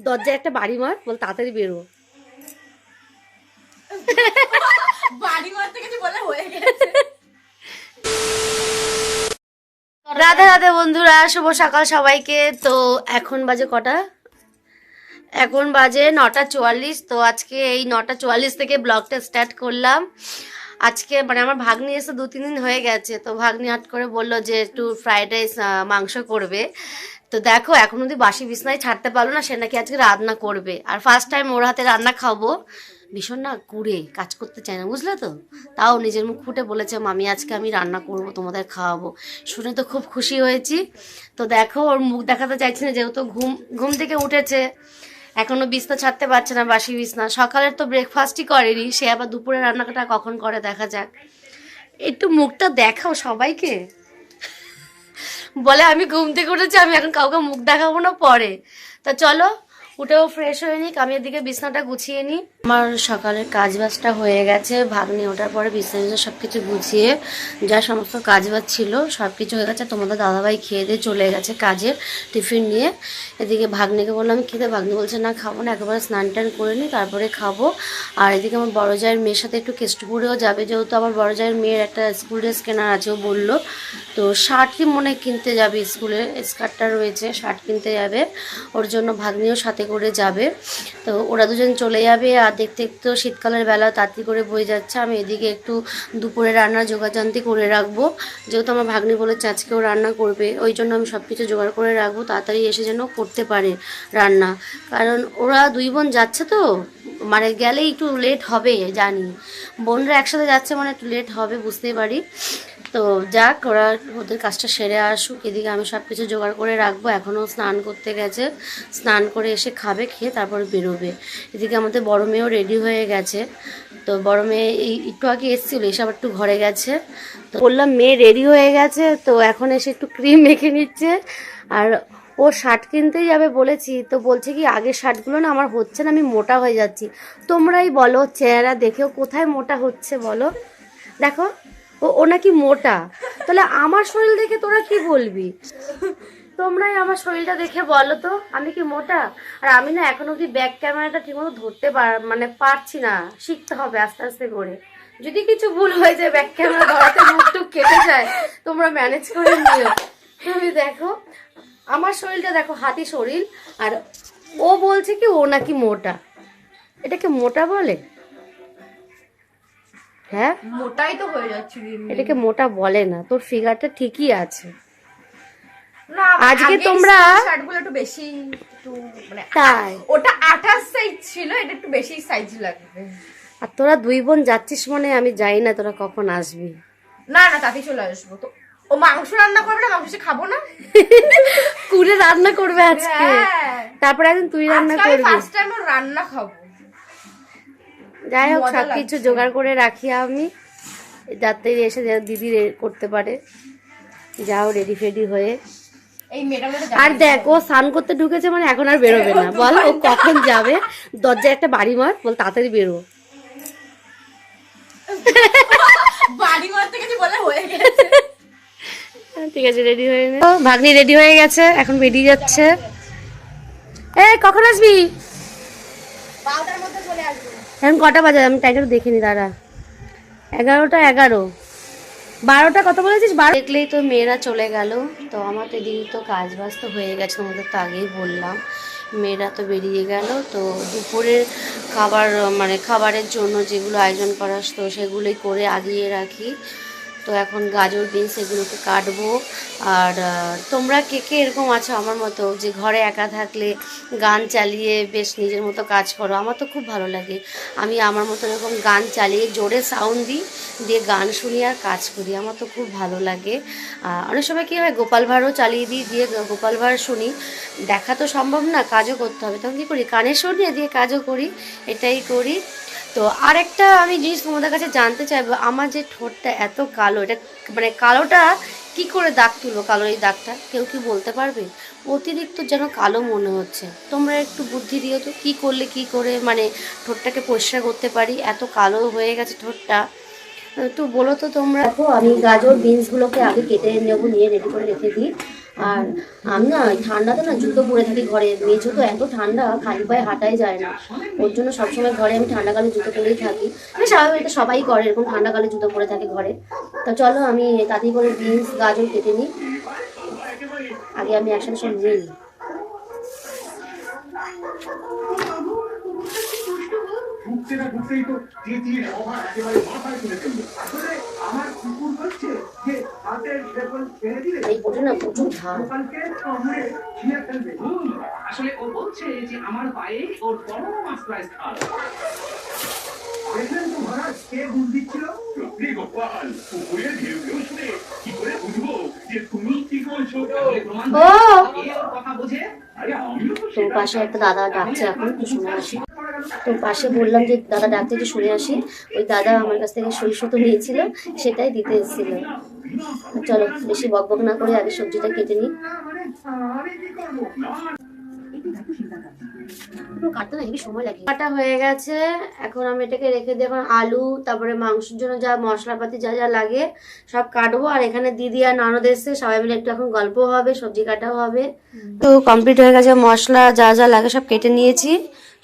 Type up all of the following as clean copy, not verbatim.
দরজায় একটা বাড়ি মার, বল তাড়াতাড়ি বেরো। বাড়ি মারতে গেছে বলে হয়ে গেছে। রাধে রাধে বন্ধুরা, শুভ সকাল সবাইকে। তো এখন বাজে কটা? এখন বাজে 9:44। তো আজকে এই 9:44 থেকে ব্লগটা স্টার্ট করলাম। আজকে মানে আমার ভাগ্নি এসে 2-3 দিন হয়ে গেছে। তো ভাগ্নি হাট করে বললো যে একটু ফ্রাইড রাইস মাংস করবে। তো দেখো এখন অব্দি বাসি বিছনায় ছাড়তে পারলো না, সে নাকি আজকে রান্না করবে। আর ফার্স্ট টাইম ওর হাতে রান্না খাবো। ভীষণ না কুড়ে কাজ করতে চায় না, বুঝলে তো। তাও নিজের মুখ ফুটে বলেছে মামি আজকে আমি রান্না করব, তোমাদের খাওয়াবো। শুনে তো খুব খুশি হয়েছি। তো দেখো ওর মুখ দেখাতে চাইছি না, যেহেতু ঘুম থেকে উঠেছে, এখনো বিছনা ছাড়তে পারছে না, বাসি বিছনা। সকালের তো ব্রেকফাস্টই করেনি, সে আবার দুপুরে রান্নাটা কখন করে দেখা যাক। একটু মুখটা দেখাও সবাইকে। বলে আমি ঘুম থেকে উঠেছি, আমি এখন কাউকে মুখ দেখাবো না পরে। তা চলো উঠেও ফ্রেশ হয়ে নিক, আমি এদিকে বিছনাটা গুছিয়ে নিই। আমার সকালের কাজ বাজটা হয়ে গেছে, ভাগ্নি ওঠার পরে বিছনা সব কিছু গুছিয়ে যা সমস্ত কাজ বাজ ছিল সব কিছু হয়ে গেছে। তোমাদের দাদাভাই খেয়ে দিয়ে চলে গেছে কাজে টিফিন নিয়ে। এদিকে ভাগ্নিকে বললাম খেতে, ভাগ্নি বলছে না খাবো না, একেবারে স্নান টান করে নিই তারপরে খাবো। আর এদিকে আমার বড় জায়ের মেয়ের সাথে একটু কেষ্টপুরেও যাবে, যেহেতু আমার বড় জায়ের মেয়ের একটা স্কুল ড্রেস কেনার আছে, ও বললো। তো শার্টই মনে কিনতে যাবে, স্কুলে স্কার্টটা রয়েছে, শার্ট কিনতে যাবে, ওর জন্য ভাগ্নিও সাথে করে যাবে। তো ওরা দুজন চলে যাবে। আর দেখতে একটু শীতকালের বেলা তাড়াতাড়ি করে বয়ে যাচ্ছে। আমি এদিকে একটু দুপুরে রান্নার জোগাড়যন্ত্র করে রাখবো, যেহেতু আমার ভাগ্নি বলেছে আজকেও রান্না করবে, ওই জন্য আমি সব কিছু জোগাড় করে রাখবো, তাড়াতাড়ি এসে যেন করতে পারে রান্না। কারণ ওরা 2 বোন যাচ্ছে তো, মানে গেলে একটু লেট হবে জানি, বোনরা একসাথে যাচ্ছে মানে একটু লেট হবে, বুঝতেই পারি। তো যাক, ওরা ওদের কাজটা সেরে আসুক, এদিকে আমি সব কিছু জোগাড় করে রাখবো। এখনও স্নান করতে গেছে, স্নান করে এসে খাবে, খেয়ে তারপরে বেরোবে। এদিকে আমাদের বড় মেয়েও রেডি হয়ে গেছে। তো বড় মেয়ে এই একটু আগে এসেছিলো, এসে আবার একটু ঘরে গেছে। তো বললাম মেয়ে রেডি হয়ে গেছে, তো এখন এসে একটু ক্রিম মেখে নিচ্ছে। আর ও শার্ট কিনতেই যাবে বলেছি, তো বলছে কি আগের শার্টগুলো না আমার হচ্ছে না, আমি মোটা হয়ে যাচ্ছি। তোমরাই বলো, চেহারা দেখেও কোথায় মোটা হচ্ছে বলো। দেখো ও নাকি মোটা, তাহলে আমার শরীর দেখে তোরা কি বলবি? তোমরাই আমার শরীরটা দেখে বলো তো আমি কি মোটা? আর আমি না এখন অব্দি ব্যাক ক্যামেরাটা ঠিকমতো ধরতে মানে পারছি না, শিখতে হবে আস্তে আস্তে করে। যদি কিছু ভুল হয়ে যায়, ব্যাক ক্যামেরা ধরাতে মুখ টুক কেটে যায়, তোমরা ম্যানেজ করে নিও। তুমি দেখো আমার শরীরটা দেখো, হাতি শরীর, আর ও বলছে কি ও নাকি মোটা। এটাকে মোটা বলে? হ্যাঁ মোটাই তো হয়ে যাচ্ছে। এটাকে মোটা বলে না, তোর ফিগারটা ঠিকই আছে। না আজকে তোমরা শার্টগুলো একটু বেশি, একটু মানে তাই ওটা 28 সাইজ ছিল, এটা একটু বেশি সাইজ লাগবে। আর তোরা 2 বোন যাচ্ছিস মানে আমি জানি না তোরা কখন আসবি। না না তাতে চলে আসবো। তো ও মাংস রান্না করবে না, মাংস খাবো না, কুড়ে রান্না করবে আজকে। হ্যাঁ। তারপরে একদিন তুই রান্না আজকে আমি করবি। ফার্স্ট টাইম রান্না খাবো। যাই হোক মজা সব কিছু লাগছে। জোগাড় করে রাখি আমি, যাতে এসে দিদি করতে পারে। যাও রেডি ফেডি হয়ে। এই মেয়েটার মধ্যে আর দেখ ও স্নান করতে ঢুকেছে মানে এখন আর বেরোবে না, বল ও কখন যাবে। দরজায় একটা বাড়ি মার, বল তাড়াতাড়ি বেরো। বাড়ি মারতে গেছে বলে হয়ে গেছে। ঠিক আছে রেডি হয়ে নে। ভাগ্নি রেডি হয়ে গেছে, এখন বেরিয়ে যাচ্ছে। কখন আসবি? 12টার মধ্যে চলে আসবো। এখন কটা বাজে আমি টাইটার দেখিনি, দাঁড়া। 11টা 11, 12টা কত বলেছিস? 12 দেখলেই তো মেয়েরা চলে গেল। তো আমার তো এদিকে তো কাজ বাজ তো হয়ে গেছে, তোমাদের তো আগেই বললাম। মেয়েরা তো বেরিয়ে গেল। তো দুপুরের খাবার মানে খাবারের জন্য যেগুলো আয়োজন করা তো সেগুলোই করে আগিয়ে রাখি। তো এখন গাজর বিনস এগুলোকে কাটবো। আর তোমরা কে কে এরকম আছো আমার মতো, যে ঘরে একা থাকলে গান চালিয়ে বেশ নিজের মতো কাজ করো? আমার তো খুব ভালো লাগে। আমি আমার মতো এরকম গান চালিয়ে জোরে সাউন্ড দিই, দিয়ে গান শুনি আর কাজ করি, আমার তো খুব ভালো লাগে। অনেক সময় কী হয় গোপাল ভাঁড়ও চালিয়ে দিই, দিয়ে গোপাল ভাঁড় শুনি। দেখা তো সম্ভব না, কাজও করতে হবে, তখন কী করি কানে শুনিয়ে দিয়ে কাজও করি, এটাই করি। তো আরেকটা আমি জিনিস তোমাদের কাছে জানতে চাইবো, আমার যে ঠোঁটটা এত কালো, এটা মানে কালোটা কি করে দাগ তুলবো? কালো এই দাগটা কেউ কি বলতে পারবে? অতিরিক্ত যেন কালো মনে হচ্ছে, তোমরা একটু বুদ্ধি দিও তো, কি করলে কি করে মানে ঠোঁটটাকে পরিষ্কার করতে পারি? এত কালো হয়ে গেছে ঠোঁটটা, একটু বলো তো তোমরা। দেখো আমি গাজর বিনসগুলোকে আগে কেটে নেবো, নিয়ে রেডি করে রেখে দিই। আর আমি না ঠান্ডাতে না জুতো পরে থাকি ঘরে, মেঝো তো এত ঠান্ডা খালি পায়ে হাঁটাই যায় না, ওর জন্য সবসময় ঘরে আমি ঠান্ডাকালে জুতো পরেই থাকি। মানে স্বাভাবিক এটা সবাই করে, এরকম ঠান্ডাকালে জুতো পরে থাকে ঘরে। তো চলো আমি তাড়াতাড়ি করে বিনস গাজর কেটে নিই, আগে আমি একসাথে সব নিয়ে নিই। ঢুকতে না ঢুকতেই তো চেঁচিয়ে সভা একেবারে মাথায় তুলে ফেললো। আসলে আমার কুকুর হচ্ছে যে হাতের লেবল ছেড়ে দিলে এই পোটে না প্রচুর ঝাল। দোকানকে কামড়ে ছিঁড়ে ফেলবে। আসলে ও বলছে যে আমার পায়ে ওর বড় মাস্টারাইজ খাল। দেখলেন তো মহারাজ কে গুণ দিচ্ছিল? সত্যি গোপাল, কুকুরের ঘেউ ঘেউ শুনে কি করে বুঝবো যে তুমি কি বলছো? প্রমাণ ও এ ওর কথা বোঝে। আরে আমিও তো তোর পাশে একটা দাদা ডাকছে, এখন একটু শুনে আসি। তোর পাশে বললাম যে দাদা ডাকছে, একটু শুনে আসি। ওই দাদা আমার কাছ থেকে সই সুতো নিয়েছিল, সেটাই দিতে এসেছিল। চলো বেশি বকবক না করে আগে সবজিটা কেটে নিই। আমি কি করবো? না কাটতে না হেবি সময় লাগে। কাটা হয়ে গেছে, এখন আমি এটাকে রেখে দিয়ে এখন আলু তারপরে মাংসের জন্য যা মশলাপাতি যা যা লাগে সব কাটবো। আর এখানে দিদি আর ননদ এসছে, সবাই মিলে একটু এখন গল্প হবে, সবজি কাটাও হবে। তো কমপ্লিট হয়ে গেছে, মশলা যা যা লাগে সব কেটে নিয়েছি,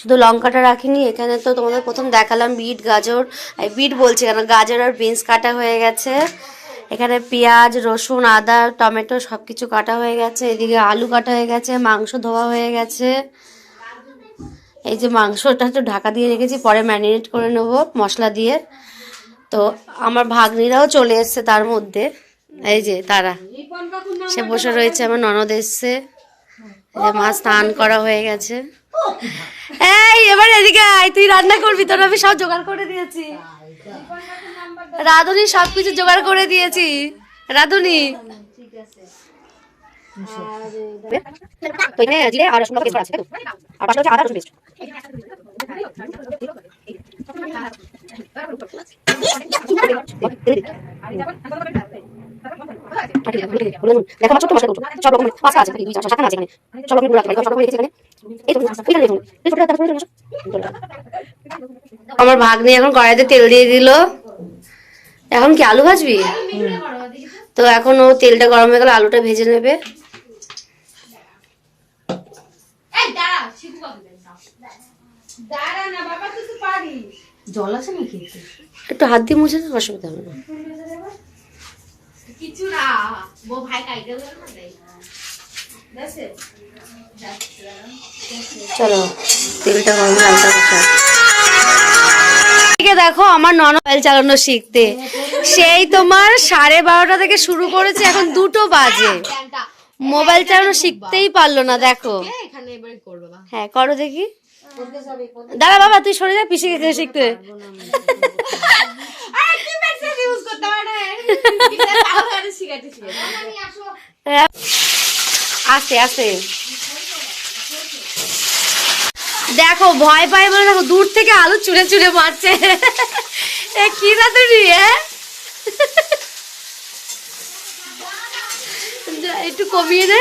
শুধু লঙ্কাটা রাখিনি। এখানে তো তোমাদের প্রথম দেখালাম বিট গাজর, বিট বলছি কেন, গাজর আর বিনস কাটা হয়ে গেছে। এখানে পেঁয়াজ রসুন আদা টমেটো সব কিছু কাটা হয়ে গেছে, এদিকে আলু কাটা হয়ে গেছে, মাংস ধোয়া হয়ে গেছে। এই যে মাংসটা একটু ঢাকা দিয়ে রেখেছি, পরে ম্যারিনেট করে নেবো মশলা দিয়ে। তো আমার ভাগ্নিরাও চলে এসছে তার মধ্যে, এই যে তারা সে বসে রয়েছে। আমার ননদ এসছে, এই যে মাছ স্নান করা হয়ে গেছে। এই এবার এদিকে আয়, তুই রান্না করবি, তোর আমি সব জোগাড় করে দিয়েছি। রাধুনি সবকিছু জোগাড় করে দিয়েছি, রাধুনি। আর রসুন পেস্ট আছে, আর পাশে হচ্ছে আদা রসুন পেস্ট। দেখো আমার ছোট্ট মশলা করছো, সব রকমের পাঁচটা আছে, 2 4 7 আছে এখানে, সব রকমের গুঁড়ো আছে, সব রকমের রেখেছি এখানে। এই তো ওইখানে দেখুন, এই ছোটটা তারপরে নিয়ে আসো। আমার ভাগ্নি এখন কড়াইতে তেল দিয়ে দিল। এখন কি আলু ভাজবি? তো এখন ও তেলটা গরম হয়ে গেলে আলুটা ভেজে নেবে। জল আছে নাকি? একটু হাত দিয়ে মুছে দেবে, অসুবিধা হবে না। কিছু না, বউ ভাই কাইতে দেবে না দেই। দেখছে? চলো তেলটা গরম হলে আলুটা কষা। এদিকে দেখো আমার ননদ মোবাইল চালানো শিখতে, সেই তোমার 12:30 থেকে শুরু করেছে, এখন 2টো বাজে, মোবাইল চালানো শিখতেই পারলো না। দেখো এখানে এবারে করবে বা। হ্যাঁ করো দেখি। দাঁড়া বাবা, তুই সরে যা, পিসি গেছে শিখতে। আরে কি মেসেজ ইউজ করতে পারে? এটা তাহলে শিখাতে শিখাতে। আমি আসো। আস্তে আস্তে দেখো, ভয় পায় বলে দেখো দূর থেকে আলু চুড়ে চুড়ে মারছে। এ কি না তুমি একটু কমিয়ে দে।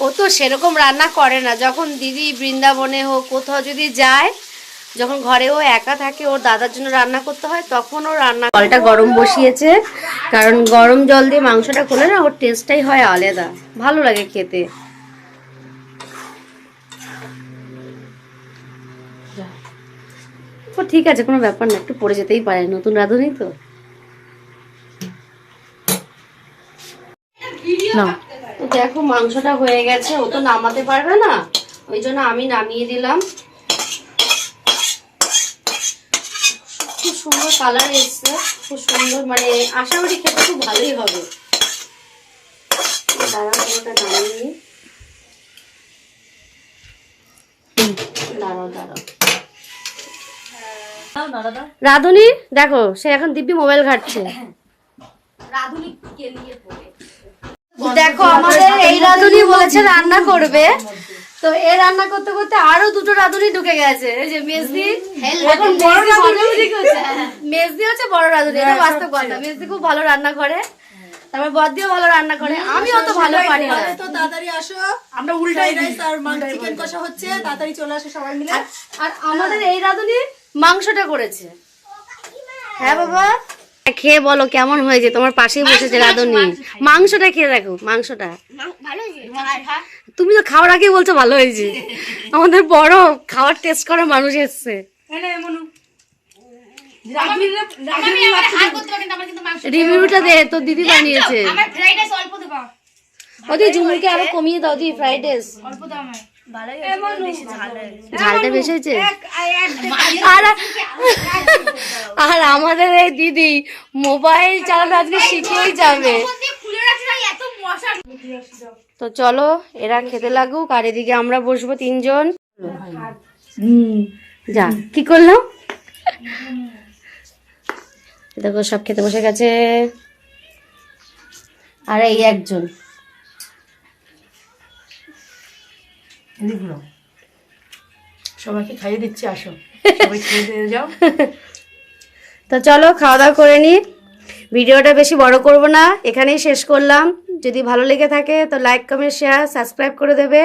ও তো সেরকম রান্না করে না, যখন দিদি বৃন্দাবনে হোক কোথাও যদি যায়, যখন ঘরে ও একা থাকে, ওর দাদার জন্য রান্না করতে হয়, তখন ও রান্না। জলটা গরম বসিয়েছে, কারণ গরম জল দিয়ে মাংসটা করলে না ওর টেস্টটাই হয় আলাদা, ভালো লাগে খেতে। ও ঠিক আছে, কোনো ব্যাপার না, একটু পড়ে যেতেই পারে, নতুন রাঁধুনি তো। তো দেখো মাংসটা হয়ে গেছে, ও তো নামাতে পারবে না, ওই জন্য আমি নামিয়ে দিলাম। খুব সুন্দর কালার এসছে, খুব সুন্দর, মানে আশা করি খেতে খুব ভালোই হবে। রাধুনি দেখো, সে এখন দিব্যি মোবাইল ঘাটছে। দেখো আমাদের এই রাঁধুনি বলেছে রান্না করবে, তো এ রান্না করতে করতে আরো 2টো রাঁধুনি ঢুকে গেছে। এই যে মেজদি এখন বড় রাঁধুনি করছে, মেজদি হচ্ছে বড় রাঁধুনি, এটা বাস্তব কথা। মেজদি খুব ভালো রান্না করে, তারপর বদ্দিও ভালো রান্না করে, আমি অত ভালো পারি না। তো তাড়াতাড়ি আসো, আমরা উল্টাই রাইস আর চিকেন কষা হচ্ছে, তাড়াতাড়ি চলে আসো সবাই মিলে। আর আমাদের এই রাঁধুনি মাংসটা করেছে। হ্যাঁ বাবা, খেয়ে বলো কেমন হয়েছে, তোমার পাশেই বসেছে রাধুনি। মাংসটা খেয়ে দেখো, মাংসটা তুমি তো খাওয়ার আগেই বলছো ভালো হয়েছে। আমাদের বড় খাওয়ার টেস্ট করা মানুষ এসছে। রিভিউটা দে, তোর দিদি বানিয়েছে। ওদি ঝুমুরকে আরো কমিয়ে দাও দি ফ্রাইড রাইস। ঝালটা বেশি হয়েছে। আর আমাদের এই দিদি মোবাইল চালানো আজকে শিখেই যাবে। তো চলো এরা খেতে লাগুক, আর এদিকে আমরা বসবো 3 জন। যা কি করলাম দেখো, সব খেতে বসে গেছে। আর এই একজন সবাইকে খাইয়ে দিচ্ছি, আসো সবাই খেয়ে দিয়ে যাও। তো চলো খাওয়া দাওয়া করে নি। ভিডিওটা বেশি বড় করব না, এখানেই শেষ করলাম। যদি ভালো লেগে থাকে তো লাইক কমেন্ট শেয়ার সাবস্ক্রাইব করে দেবে।